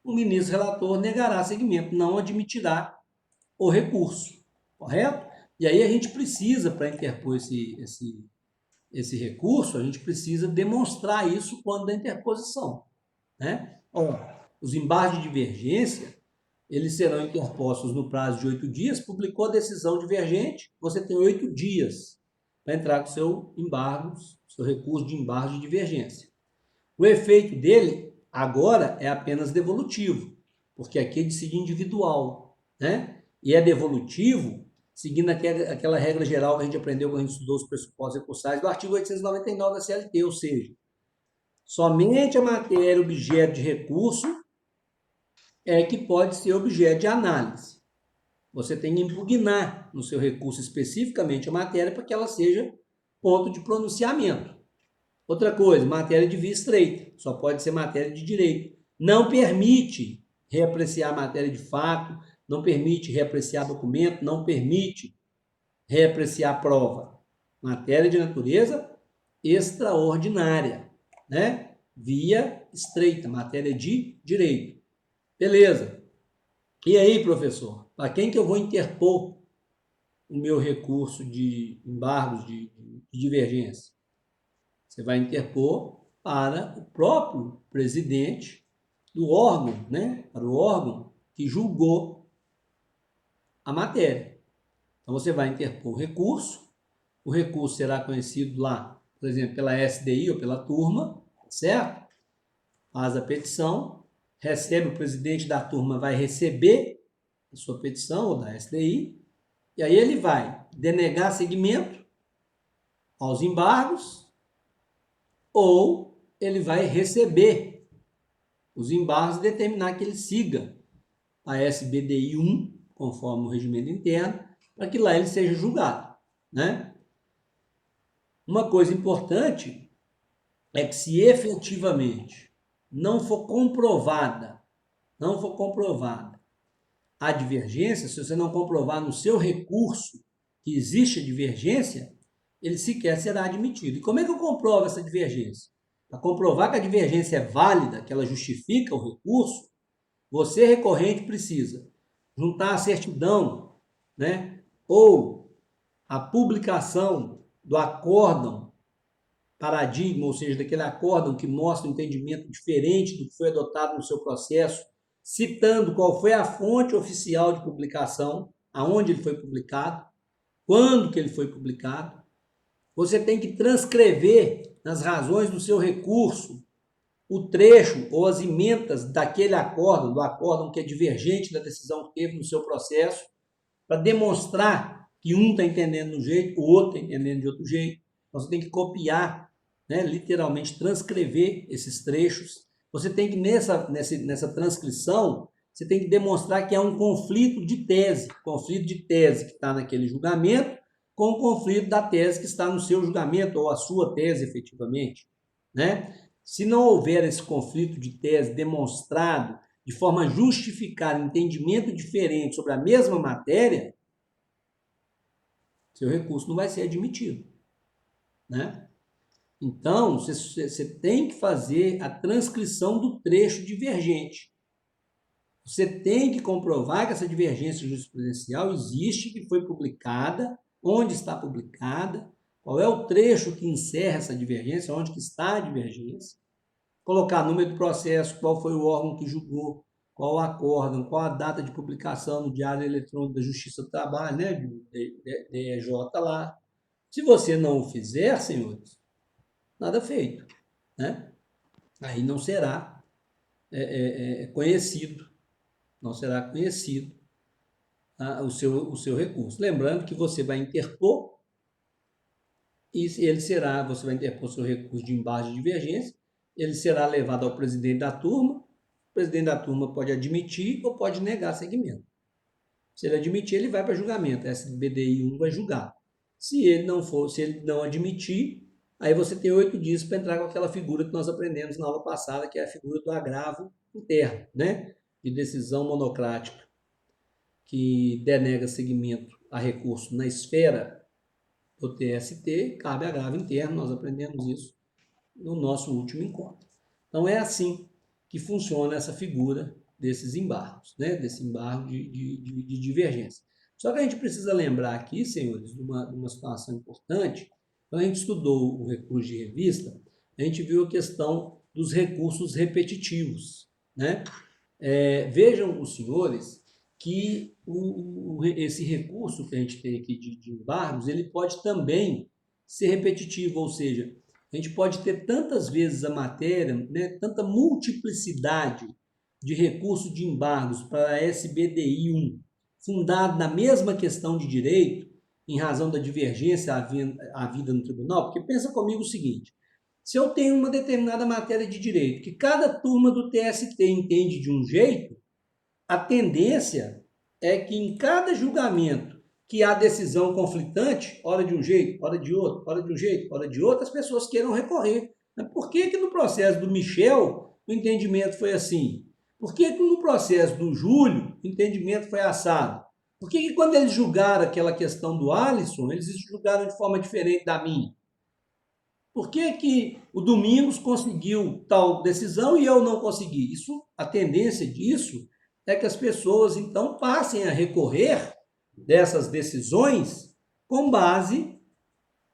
o ministro relator negará seguimento, não admitirá o recurso, correto? E aí a gente precisa, para interpor esse recurso, a gente precisa demonstrar isso quando da interposição. Né? Os embargos de divergência, eles serão interpostos no prazo de 8 dias, publicou a decisão divergente, você tem 8 dias para entrar com seu embargo, seu recurso de embargo de divergência. O efeito dele, agora, é apenas devolutivo, porque aqui é decidir individual, né? E é devolutivo, seguindo aquela regra geral que a gente aprendeu quando a gente estudou os pressupostos recursais do artigo 899 da CLT, ou seja, somente a matéria objeto de recurso é que pode ser objeto de análise. Você tem que impugnar no seu recurso especificamente a matéria para que ela seja ponto de pronunciamento. Outra coisa, matéria de via estreita, só pode ser matéria de direito. Não permite reapreciar matéria de fato, não permite reapreciar documento, não permite reapreciar prova. Matéria de natureza extraordinária, né? Via estreita, matéria de direito. Beleza. E aí, professor, para quem que eu vou interpor o meu recurso de embargos de divergência? Você vai interpor para o próprio presidente do órgão, né? Para o órgão que julgou a matéria. Então, você vai interpor o recurso será conhecido lá, por exemplo, pela SDI ou pela turma, certo? Faz a petição, recebe, o presidente da turma vai receber a sua petição, ou da SDI, e aí ele vai denegar seguimento aos embargos, ou ele vai receber os embargos e determinar que ele siga a SBDI 1, conforme o regimento interno, para que lá ele seja julgado, né? Uma coisa importante é que se efetivamente não for comprovada a divergência, se você não comprovar no seu recurso que existe a divergência, ele sequer será admitido. E como é que eu comprovo essa divergência? Para comprovar que a divergência é válida, que ela justifica o recurso, você, recorrente, precisa juntar a certidão, né, ou a publicação do acórdão paradigma, ou seja, daquele acórdão que mostra um entendimento diferente do que foi adotado no seu processo, citando qual foi a fonte oficial de publicação, aonde ele foi publicado, quando que ele foi publicado. Você tem que transcrever nas razões do seu recurso o trecho ou as emendas daquele acórdão, do acórdão que é divergente da decisão que teve no seu processo, para demonstrar que um está entendendo de um jeito, o outro está entendendo de outro jeito. Você tem que copiar, né, literalmente transcrever esses trechos. Você tem que, nessa transcrição, você tem que demonstrar que há um conflito de tese que está naquele julgamento com o conflito da tese que está no seu julgamento, ou a sua tese, efetivamente, né? Se não houver esse conflito de tese demonstrado de forma a justificar entendimento diferente sobre a mesma matéria, seu recurso não vai ser admitido, né? Então, você tem que fazer a transcrição do trecho divergente. Você tem que comprovar que essa divergência jurisprudencial existe, que foi publicada, onde está publicada, qual é o trecho que encerra essa divergência, onde que está a divergência, colocar número do processo, qual foi o órgão que julgou, qual o acórdão, qual a data de publicação no Diário Eletrônico da Justiça do Trabalho, né, do DEJ lá. Se você não o fizer, senhores, nada feito, né? Aí não será conhecido, não será conhecido o seu recurso. Lembrando que você vai interpor e você vai interpor seu recurso de embargo de divergência, ele será levado ao presidente da turma, o presidente da turma pode admitir ou pode negar segmento. Se ele admitir, ele vai para julgamento, a SBDI 1 vai julgar. Se ele não admitir, aí você tem 8 dias para entrar com aquela figura que nós aprendemos na aula passada, que é a figura do agravo interno, né? De decisão monocrática, que denega seguimento a recurso na esfera do TST, cabe agravo interno, nós aprendemos isso no nosso último encontro. Então, é assim que funciona essa figura desses embargos, né? Desse embargo de divergência. Só que a gente precisa lembrar aqui, senhores, de uma situação importante. Quando a gente estudou o recurso de revista, a gente viu a questão dos recursos repetitivos, né? Vejam os senhores que esse recurso que a gente tem aqui de embargos, ele pode também ser repetitivo, ou seja, a gente pode ter tantas vezes a matéria, né, tanta multiplicidade de recursos de embargos para a SBDI 1, fundado na mesma questão de direito, em razão da divergência havida no tribunal, porque pensa comigo o seguinte, se eu tenho uma determinada matéria de direito, que cada turma do TST entende de um jeito, a tendência é que em cada julgamento que há decisão conflitante, hora de um jeito, hora de outro, hora de um jeito, hora de outro, as pessoas queiram recorrer. Mas por que no processo do Michel o entendimento foi assim? Por que no processo do Júlio o entendimento foi assado? Por que quando eles julgaram aquela questão do Alisson, eles julgaram de forma diferente da minha? Por que o Domingos conseguiu tal decisão e eu não consegui? A tendência disso é que as pessoas, então, passem a recorrer dessas decisões com base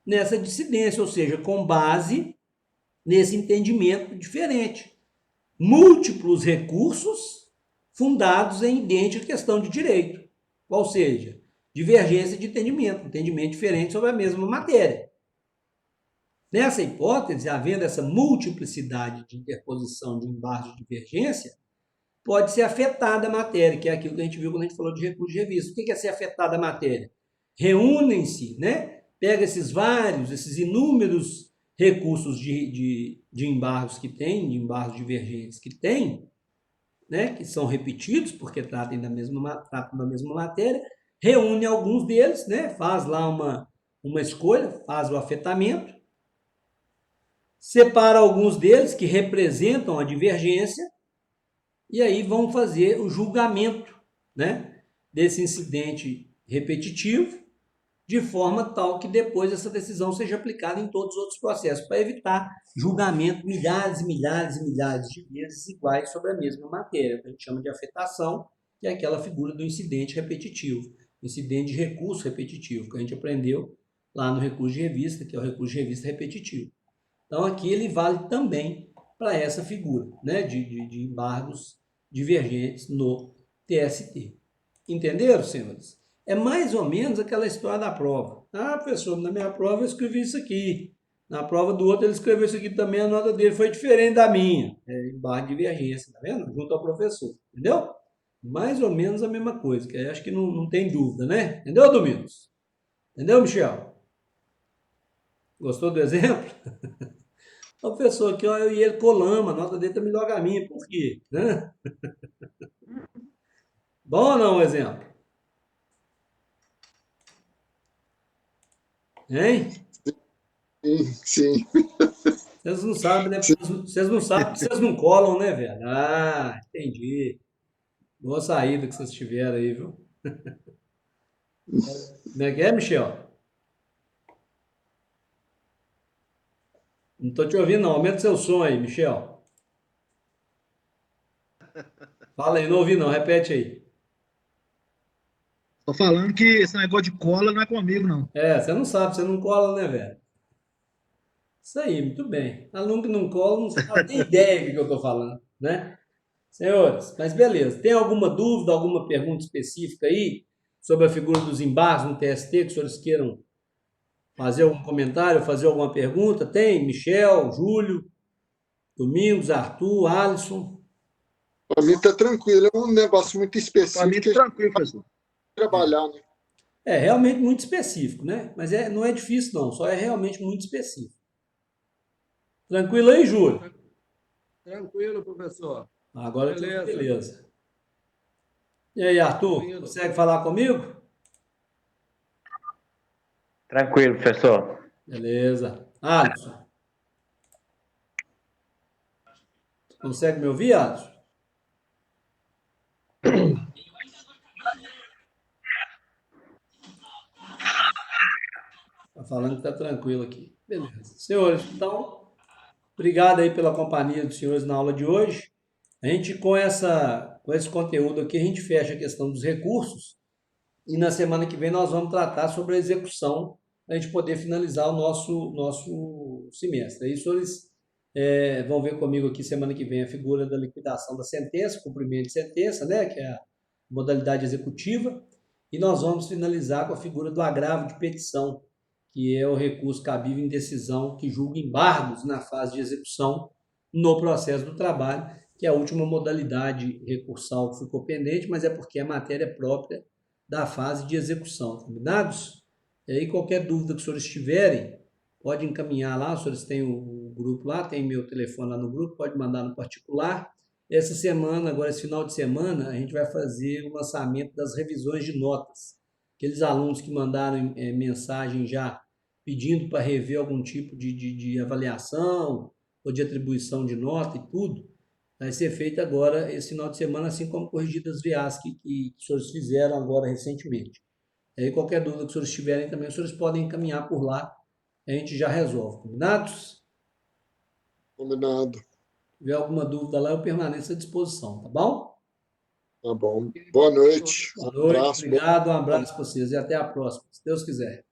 nessa dissidência, ou seja, com base nesse entendimento diferente. Múltiplos recursos fundados em idêntica questão de direito, ou seja, divergência de entendimento diferente sobre a mesma matéria. Nessa hipótese, havendo essa multiplicidade de interposição de embargos de divergência, pode ser afetada a matéria, que é aquilo que a gente viu quando a gente falou de recurso de revista. O que é ser afetada a matéria? Reúnem-se, né? Pega esses inúmeros recursos de embargos que tem, de embargos divergentes que tem, né? Que são repetidos, porque tratam da mesma matéria, reúne alguns deles, né? Faz lá uma escolha, faz o afetamento, separa alguns deles que representam a divergência, e aí vão fazer o julgamento, né, desse incidente repetitivo, de forma tal que depois essa decisão seja aplicada em todos os outros processos, para evitar julgamento milhares e milhares e milhares de vezes iguais sobre a mesma matéria, que a gente chama de afetação, que é aquela figura do incidente repetitivo, incidente de recurso repetitivo, que a gente aprendeu lá no recurso de revista, que é o recurso de revista repetitivo. Então, aqui ele vale também para essa figura, né, de embargos divergentes no TST. Entenderam, senhores? É mais ou menos aquela história da prova. Ah, professor, na minha prova eu escrevi isso aqui. Na prova do outro ele escreveu isso aqui também, a nota dele foi diferente da minha. É barra de divergência, tá vendo? Junto ao professor, entendeu? Mais ou menos a mesma coisa, que aí acho que não tem dúvida, né? Entendeu, Domingos? Entendeu, Michel? Gostou do exemplo? O professor aqui, ó, eu e ele colamos, a nota dele tá melhor que a minha, por quê? Né? Bom ou não o exemplo? Hein? Sim, sim. Vocês não sabem, né? Vocês não sabem porque vocês não colam, né, velho? Ah, entendi. Boa saída que vocês tiveram aí, viu? Como é que é, Michel? Não tô te ouvindo, não. Aumenta seu som aí, Michel. Fala aí, não ouvi não. Repete aí. Tô falando que esse negócio de cola não é comigo, não. É, você não sabe, você não cola, né, velho? Isso aí, muito bem. Aluno que não cola não sabe nem ideia do que eu tô falando, né? Senhores, mas beleza. Tem alguma dúvida, alguma pergunta específica aí sobre a figura dos embargos no TST que os senhores queiram fazer algum comentário, fazer alguma pergunta? Tem? Michel, Júlio, Domingos, Arthur, Alisson. Para mim está tranquilo, é um negócio muito Pra específico mim, que a gente tranquilo, professor. vai trabalhar, né? É realmente muito específico, né? Mas não é difícil, não. Só é realmente muito específico. Tranquilo aí, Júlio? Tranquilo, professor. Agora tudo Beleza. beleza. E aí, Arthur, Tranquilo. consegue falar comigo? Tranquilo, professor. Beleza. Alisson, consegue me ouvir, Alisson? Tá falando que tá tranquilo aqui. Beleza. Senhores, então, obrigado aí pela companhia dos senhores na aula de hoje. A gente, com esse conteúdo aqui, a gente fecha a questão dos recursos e na semana que vem nós vamos tratar sobre a execução para a gente poder finalizar o nosso semestre. Aí os senhores vão ver comigo aqui semana que vem a figura da liquidação da sentença, cumprimento de sentença, né, que é a modalidade executiva, e nós vamos finalizar com a figura do agravo de petição, que é o recurso cabível em decisão que julga embargos na fase de execução no processo do trabalho, que é a última modalidade recursal que ficou pendente, mas é porque é matéria própria da fase de execução. Combinados? E aí, qualquer dúvida que os senhores tiverem, pode encaminhar lá, os senhores têm o grupo lá, tem meu telefone lá no grupo, pode mandar no particular. Essa semana, agora esse final de semana, a gente vai fazer o lançamento das revisões de notas. Aqueles alunos que mandaram mensagem já pedindo para rever algum tipo de avaliação ou de atribuição de nota e tudo, vai ser feito agora esse final de semana, assim como corrigidas VIAS que os senhores fizeram agora recentemente. Aí qualquer dúvida que os senhores tiverem também, os senhores podem encaminhar por lá, a gente já resolve. Combinados? Combinado. Se tiver alguma dúvida lá, eu permaneço à disposição, tá bom? Tá bom. Boa noite. Boa Um noite, abraço. obrigado, um abraço para vocês e até a próxima, se Deus quiser.